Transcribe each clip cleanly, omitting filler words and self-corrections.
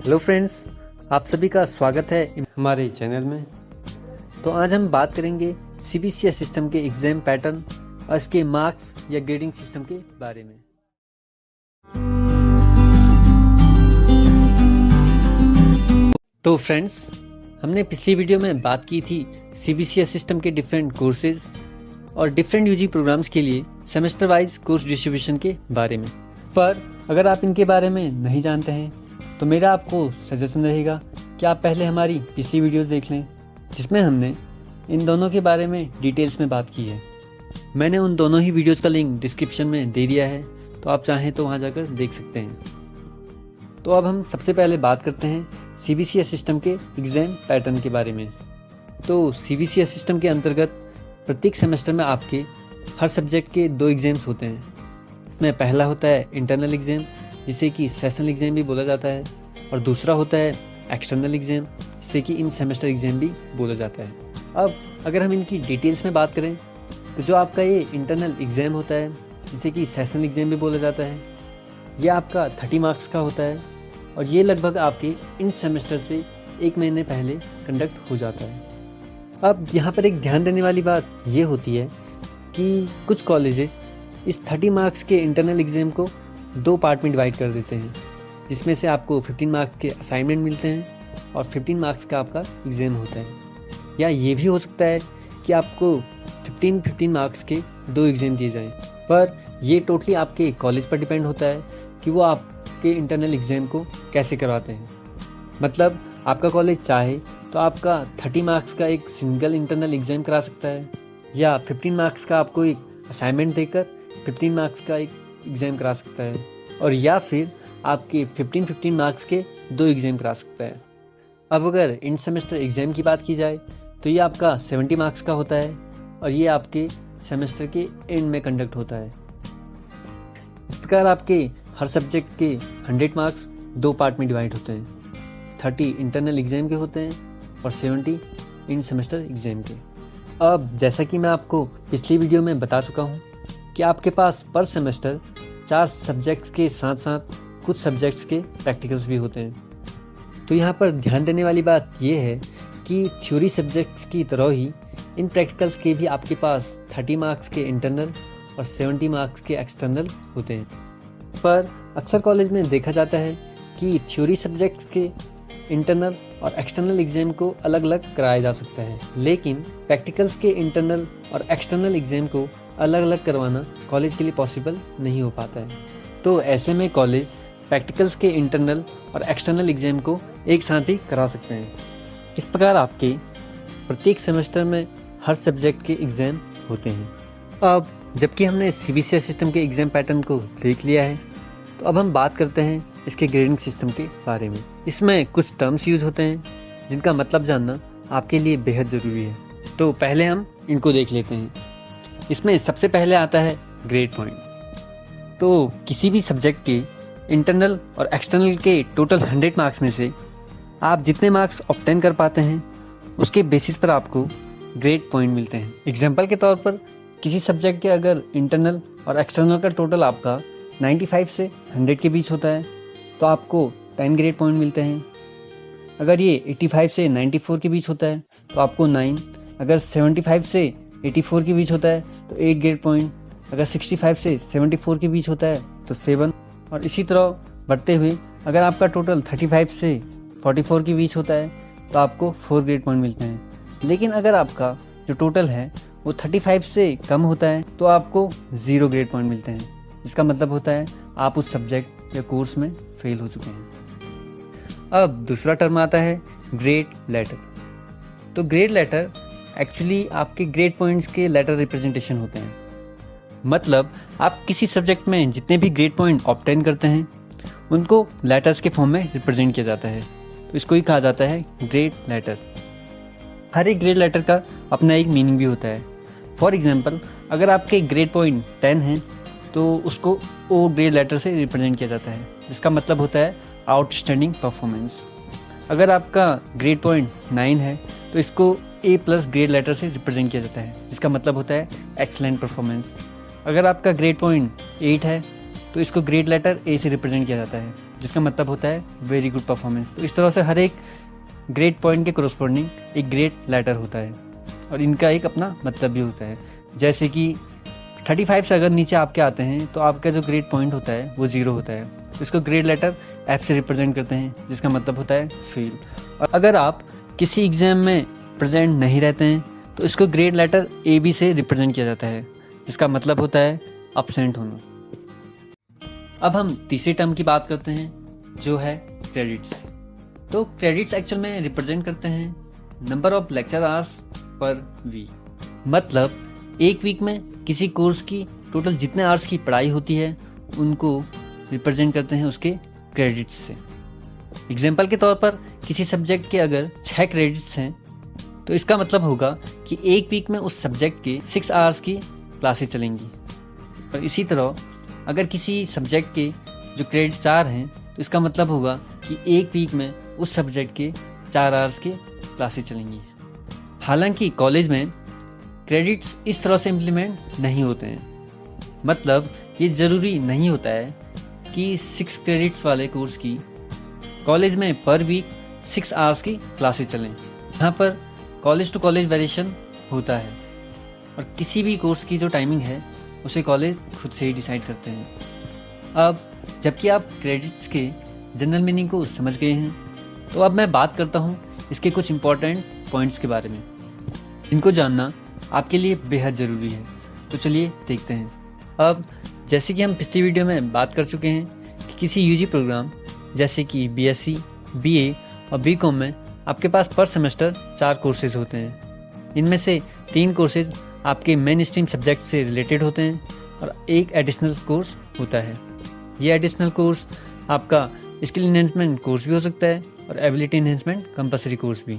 Hello friends, आप सभी का स्वागत है हमारे चैनल में। तो आज हम बात करेंगे सीबीएसई सिस्टम के एग्ज़ाम पैटर्न और इसके मार्क्स या ग्रेडिंग सिस्टम के बारे में। तो फ्रेंड्स, हमने पिछली वीडियो में बात की थी सीबीएसई सिस्टम के डिफरेंट कोर्सेज और डिफरेंट यूजी प्रोग्राम्स के लिए सेमेस्टर वाइज कोर्स डिस्ट्रीब्यूशन के बारे में। पर अगर आप इनके बारे में नहीं जानते हैं तो मेरा आपको सजेशन रहेगा कि आप पहले हमारी पिछली वीडियोस देख लें, जिसमें हमने इन दोनों के बारे में डिटेल्स में बात की है। मैंने उन दोनों ही वीडियोस का लिंक डिस्क्रिप्शन में दे दिया है, तो आप चाहें तो वहां जाकर देख सकते हैं। तो अब हम सबसे पहले बात करते हैं सीबीएसई सिस्टम के एग्ज़ाम पैटर्न के बारे में। तो सीबीएसई सिस्टम के अंतर्गत प्रत्येक सेमेस्टर में आपके हर सब्जेक्ट के 2 एग्ज़ाम्स होते हैं। इसमें पहला होता है इंटरनल एग्ज़ाम, जिसे कि सेशनल एग्ज़ाम भी बोला जाता है, और दूसरा होता है एक्सटर्नल एग्ज़ाम, जिसे कि इन सेमेस्टर एग्ज़ाम भी बोला जाता है। अब अगर हम इनकी डिटेल्स में बात करें तो जो आपका ये इंटरनल एग्ज़ाम होता है, जिसे कि सेशनल एग्ज़ाम भी बोला जाता है, ये आपका 30 मार्क्स का होता है और ये लगभग आपके इन सेमेस्टर से 1 महीने पहले कंडक्ट हो जाता है। अब यहाँ पर एक ध्यान देने वाली बात ये होती है कि कुछ कॉलेजेस इस 30 मार्क्स के इंटरनल एग्ज़ाम को 2 पार्ट में डिवाइड कर देते हैं, जिसमें से आपको 15 मार्क्स के असाइनमेंट मिलते हैं और 15 मार्क्स का आपका एग्ज़ाम होता है। या ये भी हो सकता है कि आपको 15 मार्क्स के 2 एग्ज़ाम दिए जाएं, पर ये टोटली आपके कॉलेज पर डिपेंड होता है कि वो आपके इंटरनल एग्ज़ाम को कैसे करवाते हैं। मतलब आपका कॉलेज चाहे तो आपका 30 मार्क्स का एक सिंगल इंटरनल एग्ज़ाम करा सकता है, या 15 मार्क्स का आपको एक असाइनमेंट देकर 15 मार्क्स का एक एग्ज़ाम करा सकता है, और या फिर आपके 15 मार्क्स के 2 एग्ज़ाम करा सकता है। अब अगर इन सेमेस्टर एग्ज़ाम की बात की जाए तो ये आपका 70 मार्क्स का होता है और ये आपके सेमेस्टर के एंड में कंडक्ट होता है। इस प्रकार आपके हर सब्जेक्ट के 100 मार्क्स 2 पार्ट में डिवाइड होते हैं। 30 इंटरनल एग्ज़ाम के होते हैं और 70 इन सेमेस्टर एग्ज़ाम के। अब जैसा कि मैं आपको पिछली वीडियो में बता चुका हूँ कि आपके पास पर सेमेस्टर 4 सब्जेक्ट्स के साथ साथ कुछ सब्जेक्ट्स के प्रैक्टिकल्स भी होते हैं। तो यहाँ पर ध्यान देने वाली बात यह है कि थ्योरी सब्जेक्ट्स की तरह ही इन प्रैक्टिकल्स के भी आपके पास 30 मार्क्स के इंटरनल और 70 मार्क्स के एक्सटर्नल होते हैं। पर अक्सर कॉलेज में देखा जाता है कि थ्योरी सब्जेक्ट्स के इंटरनल और एक्सटर्नल एग्ज़ाम को अलग अलग कराया जा सकता है, लेकिन प्रैक्टिकल्स के इंटरनल और एक्सटर्नल एग्ज़ाम को अलग अलग करवाना कॉलेज के लिए पॉसिबल नहीं हो पाता है। तो ऐसे में कॉलेज प्रैक्टिकल्स के इंटरनल और एक्सटर्नल एग्ज़ाम को एक साथ ही करा सकते हैं। इस प्रकार आपके प्रत्येक सेमेस्टर में हर सब्जेक्ट के एग्ज़ाम होते हैं। अब जबकि हमने सीबीएसई सिस्टम के एग्ज़ाम पैटर्न को देख लिया है, तो अब हम बात करते हैं इसके ग्रेडिंग सिस्टम के बारे में। इसमें कुछ टर्म्स यूज़ होते हैं जिनका मतलब जानना आपके लिए बेहद ज़रूरी है। तो पहले हम इनको देख लेते हैं। इसमें सबसे पहले आता है ग्रेड पॉइंट। तो किसी भी सब्जेक्ट के इंटरनल और एक्सटर्नल के टोटल 100 मार्क्स में से आप जितने मार्क्स ऑब्टेन कर पाते हैं, उसके बेसिस पर आपको ग्रेड पॉइंट मिलते हैं। एग्जाम्पल के तौर पर किसी सब्जेक्ट के अगर इंटरनल और एक्सटर्नल का टोटल आपका 95 से 100 के बीच होता है तो आपको 10 ग्रेड पॉइंट मिलते हैं। अगर ये 85 से 94 के बीच होता है तो आपको 9, अगर 75 से 84 के बीच होता है तो 8 ग्रेड पॉइंट, अगर 65 से 74 के बीच होता है तो 7, और इसी तरह बढ़ते हुए अगर आपका टोटल 35 से 44 के बीच होता है तो आपको 4 ग्रेड पॉइंट मिलते हैं। लेकिन अगर आपका जो टोटल है वो 35 से कम होता है तो आपको 0 ग्रेड पॉइंट मिलते हैं। इसका मतलब होता है आप उस सब्जेक्ट या कोर्स में फेल हो चुके हैं। अब दूसरा टर्म आता है ग्रेड लेटर। तो ग्रेड लेटर एक्चुअली आपके ग्रेड पॉइंट्स के लेटर रिप्रेजेंटेशन होते हैं। मतलब आप किसी सब्जेक्ट में जितने भी ग्रेड पॉइंट ऑब्टेन करते हैं उनको लेटर्स के फॉर्म में रिप्रेजेंट किया जाता है, तो इसको ही कहा जाता है ग्रेड लेटर। हर एक ग्रेड लेटर का अपना एक मीनिंग भी होता है। फॉर एग्जांपल, अगर आपके ग्रेड पॉइंट 10 हैं तो उसको ओ ग्रेड लेटर से रिप्रेजेंट किया जाता है, जिसका मतलब होता है आउटस्टैंडिंग परफॉर्मेंस। अगर आपका ग्रेड पॉइंट 9 है तो इसको ए प्लस ग्रेड लेटर से रिप्रेजेंट किया जाता है, जिसका मतलब होता है एक्सलेंट परफॉर्मेंस। अगर आपका ग्रेड पॉइंट 8 है तो इसको ग्रेड लेटर ए से रिप्रेजेंट किया जाता है, जिसका मतलब होता है वेरी गुड परफॉर्मेंस। तो इस तरह से हर एक ग्रेड पॉइंट के कोरस्पॉन्डिंग एक ग्रेड लेटर होता है और इनका एक अपना मतलब भी होता है। जैसे कि 35 से अगर नीचे आपके आते हैं तो आपका जो ग्रेड पॉइंट होता है वो 0 होता है, तो इसको ग्रेड लेटर एफ से रिप्रेजेंट करते हैं, जिसका मतलब होता है फेल। और अगर आप किसी एग्ज़ाम में प्रेजेंट नहीं रहते हैं तो इसको ग्रेड लेटर ए बी से रिप्रेजेंट किया जाता है, जिसका मतलब होता है अब्सेंट होना। अब हम तीसरे टर्म की बात करते हैं, जो है क्रेडिट्स। तो क्रेडिट्स एक्चुअल में रिप्रेजेंट करते हैं number of lecture hours per week. मतलब एक वीक में किसी कोर्स की टोटल जितने आवर्स की पढ़ाई होती है उनको रिप्रेजेंट करते हैं उसके क्रेडिट्स से। एग्जाम्पल के तौर पर किसी सब्जेक्ट के अगर 6 क्रेडिट्स हैं तो इसका मतलब होगा कि एक वीक में उस सब्जेक्ट के 6 आवर्स की क्लासेस चलेंगी। और इसी तरह अगर किसी सब्जेक्ट के जो क्रेडिट 4 हैं तो इसका मतलब होगा कि एक वीक में उस सब्जेक्ट के 4 आवर्स की क्लासेस चलेंगी। हालांकि कॉलेज में क्रेडिट्स इस तरह से इम्प्लीमेंट नहीं होते हैं, मतलब ये ज़रूरी नहीं होता है कि 6 क्रेडिट्स वाले कोर्स की कॉलेज में पर वीक 6 आवर्स की क्लासेस चलें। यहाँ पर कॉलेज टू कॉलेज वेरिएशन होता है और किसी भी कोर्स की जो टाइमिंग है उसे कॉलेज खुद से ही डिसाइड करते हैं। अब जबकि आप क्रेडिट्स के जनरल मीनिंग को समझ गए हैं तो अब मैं बात करता हूँ इसके कुछ इम्पोर्टेंट पॉइंट्स के बारे में। इनको जानना आपके लिए बेहद ज़रूरी है, तो चलिए देखते हैं। अब जैसे कि हम पिछली वीडियो में बात कर चुके हैं कि किसी यूजी प्रोग्राम जैसे कि बीएससी, बीए और बीकॉम में आपके पास पर सेमेस्टर 4 कोर्सेज होते हैं। इनमें से 3 कोर्सेज आपके मेन स्ट्रीम सब्जेक्ट से रिलेटेड होते हैं और एक एडिशनल कोर्स होता है। ये एडिशनल कोर्स आपका स्किल इन्हेंसमेंट कोर्स भी हो सकता है और एबिलिटी इन्हेंसमेंट कंपलसरी कोर्स भी।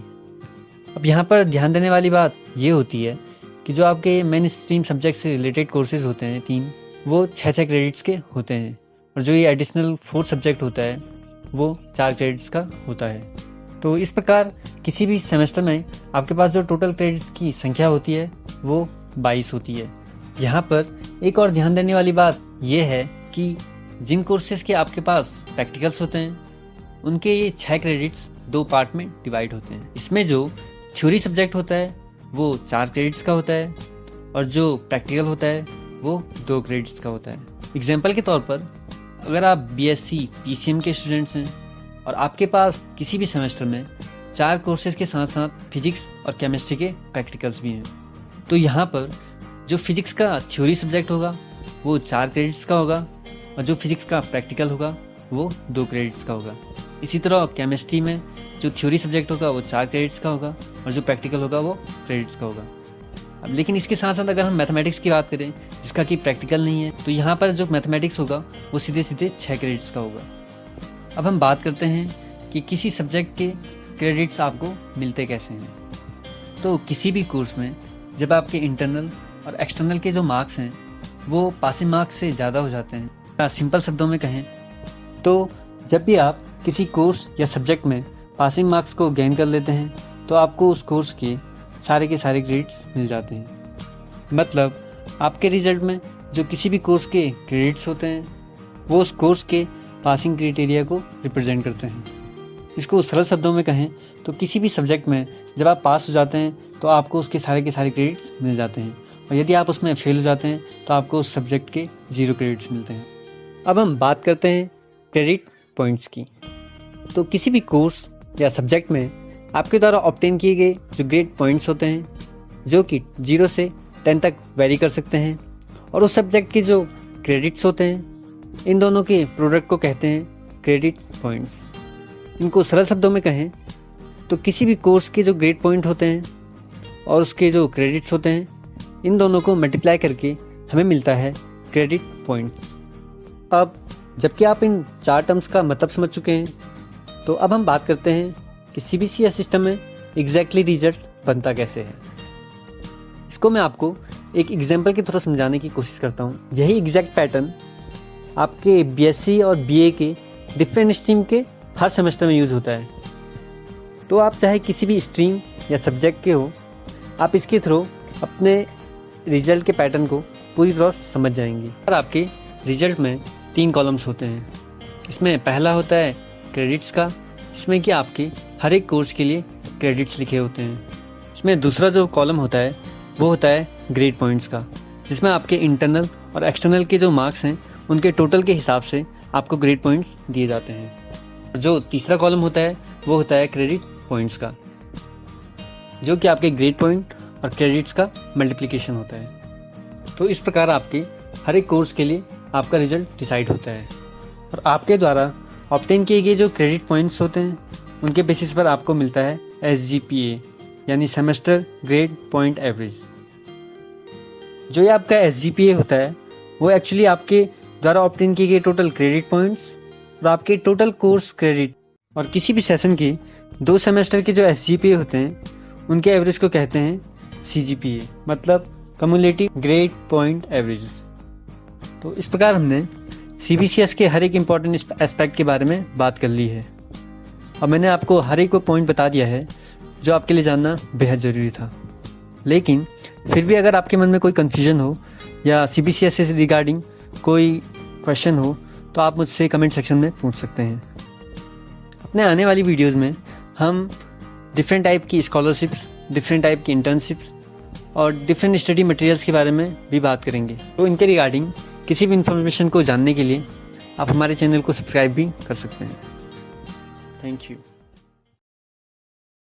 अब यहाँ पर ध्यान देने वाली बात ये होती है कि जो आपके मेन स्ट्रीम सब्जेक्ट से रिलेटेड कोर्सेज होते हैं 3, वो 6 क्रेडिट्स के होते हैं और जो ये एडिशनल 4th सब्जेक्ट होता है वो 4 क्रेडिट्स का होता है। तो इस प्रकार किसी भी सेमेस्टर में आपके पास जो टोटल क्रेडिट्स की संख्या होती है वो 22 होती है। यहाँ पर एक और ध्यान देने वाली बात ये है कि जिन कोर्सेज के आपके पास प्रैक्टिकल्स होते हैं उनके ये 6 क्रेडिट्स 2 पार्ट में डिवाइड होते हैं। इसमें जो थ्योरी सब्जेक्ट होता है वो 4 क्रेडिट्स का होता है और जो प्रैक्टिकल होता है वो 2 क्रेडिट्स का होता है। एग्जाम्पल के तौर पर अगर आप बीएससी पीसीएम के स्टूडेंट्स हैं और आपके पास किसी भी सेमेस्टर में 4 कोर्सेज के साथ साथ फिजिक्स और केमिस्ट्री के प्रैक्टिकल्स भी हैं, तो यहाँ पर जो फिजिक्स का थ्योरी सब्जेक्ट होगा वो 4 क्रेडिट्स का होगा और जो फिजिक्स का प्रैक्टिकल होगा वो 2 क्रेडिट्स का होगा। इसी तरह केमिस्ट्री में जो थ्योरी सब्जेक्ट होगा वो 4 क्रेडिट्स का होगा और जो प्रैक्टिकल होगा वो क्रेडिट्स का होगा। अब लेकिन इसके साथ साथ अगर हम मैथमेटिक्स की बात करें जिसका कि प्रैक्टिकल नहीं है, तो यहाँ पर जो मैथमेटिक्स होगा वो सीधे 6 क्रेडिट्स का होगा। अब हम बात करते हैं कि किसी सब्जेक्ट के क्रेडिट्स आपको मिलते कैसे हैं। तो किसी भी कोर्स में जब आपके इंटरनल और एक्सटर्नल के जो मार्क्स हैं वो पासिंग मार्क्स से ज़्यादा हो जाते हैं, सिंपल शब्दों में कहें तो जब भी आप किसी कोर्स या सब्जेक्ट में पासिंग मार्क्स को गेन कर लेते हैं तो आपको उस कोर्स के सारे क्रेडिट्स मिल जाते हैं। मतलब आपके रिजल्ट में जो किसी भी कोर्स के क्रेडिट्स होते हैं वो उस कोर्स के पासिंग क्राइटेरिया को रिप्रेजेंट करते हैं। इसको सरल शब्दों में कहें तो किसी भी सब्जेक्ट में जब आप पास हो जाते हैं तो आपको उसके सारे क्रेडिट्स मिल जाते हैं और यदि आप उसमें फेल हो जाते हैं तो आपको उस सब्जेक्ट के 0 क्रेडिट्स मिलते हैं। अब हम बात करते हैं क्रेडिट पॉइंट्स की। तो किसी भी कोर्स या सब्जेक्ट में आपके द्वारा ऑब्टेन किए गए जो ग्रेड पॉइंट्स होते हैं जो कि 0 से 10 तक वेरी कर सकते हैं और उस सब्जेक्ट के जो क्रेडिट्स होते हैं इन दोनों के प्रोडक्ट को कहते हैं क्रेडिट पॉइंट्स। इनको सरल शब्दों में कहें तो किसी भी कोर्स के जो ग्रेड पॉइंट होते हैं और उसके जो क्रेडिट्स होते हैं इन दोनों को मल्टीप्लाई करके हमें मिलता है क्रेडिट पॉइंट्स। अब जबकि आप इन 4 टर्म्स का मतलब समझ चुके हैं तो अब हम बात करते हैं कि सीबीसीएस सिस्टम में एग्जैक्टली रिजल्ट बनता कैसे है। इसको मैं आपको एक एग्जांपल के थ्रू समझाने की कोशिश करता हूँ। यही एग्जैक्ट पैटर्न आपके बीएससी और बीए के डिफरेंट स्ट्रीम के हर सेमेस्टर में यूज़ होता है। तो आप चाहे किसी भी स्ट्रीम या सब्जेक्ट के हो, आप इसके थ्रू अपने रिजल्ट के पैटर्न को पूरी तरह समझ जाएंगे और आपके रिजल्ट में 3 कॉलम्स होते हैं। इसमें पहला होता है क्रेडिट्स का, जिसमें कि आपके हर एक कोर्स के लिए क्रेडिट्स लिखे होते हैं। इसमें दूसरा जो कॉलम होता है वो होता है ग्रेड पॉइंट्स का, जिसमें आपके इंटरनल और एक्सटर्नल के जो मार्क्स हैं उनके टोटल के हिसाब से आपको ग्रेड पॉइंट्स दिए जाते हैं। जो तीसरा कॉलम होता है वो होता है क्रेडिट पॉइंट्स का, जो कि आपके ग्रेड पॉइंट और क्रेडिट्स का मल्टीप्लिकेशन होता है। तो इस प्रकार आपके हर एक कोर्स के लिए आपका रिजल्ट डिसाइड होता है और आपके द्वारा ऑब्टेन किए गए जो क्रेडिट पॉइंट्स होते हैं उनके बेसिस पर आपको मिलता है SGPA, यानी सेमेस्टर ग्रेड पॉइंट एवरेज। जो ये आपका SGPA होता है वो एक्चुअली आपके द्वारा ऑब्टेन किए गए टोटल क्रेडिट पॉइंट्स और आपके टोटल कोर्स क्रेडिट और किसी भी सेशन के 2 सेमेस्टर के जो SGPA होते हैं उनके एवरेज को कहते हैं CGPA, मतलब कम्युलेटिव ग्रेड पॉइंट एवरेज। तो इस प्रकार हमने CBCS के हर एक इम्पॉर्टेंट एस्पेक्ट के बारे में बात कर ली है और मैंने आपको हर एक पॉइंट बता दिया है जो आपके लिए जानना बेहद ज़रूरी था। लेकिन फिर भी अगर आपके मन में कोई कन्फ्यूजन हो या CBCS से रिगार्डिंग कोई क्वेश्चन हो तो आप मुझसे कमेंट सेक्शन में पूछ सकते हैं। अपने आने वाली वीडियोज़ में हम डिफरेंट टाइप की स्कॉलरशिप्स, डिफरेंट टाइप की इंटर्नशिप्स और डिफरेंट स्टडी मटेरियल्स के बारे में भी बात करेंगे। तो इनके रिगार्डिंग किसी भी इन्फॉर्मेशन को जानने के लिए आप हमारे चैनल को सब्सक्राइब भी कर सकते हैं। Thank you.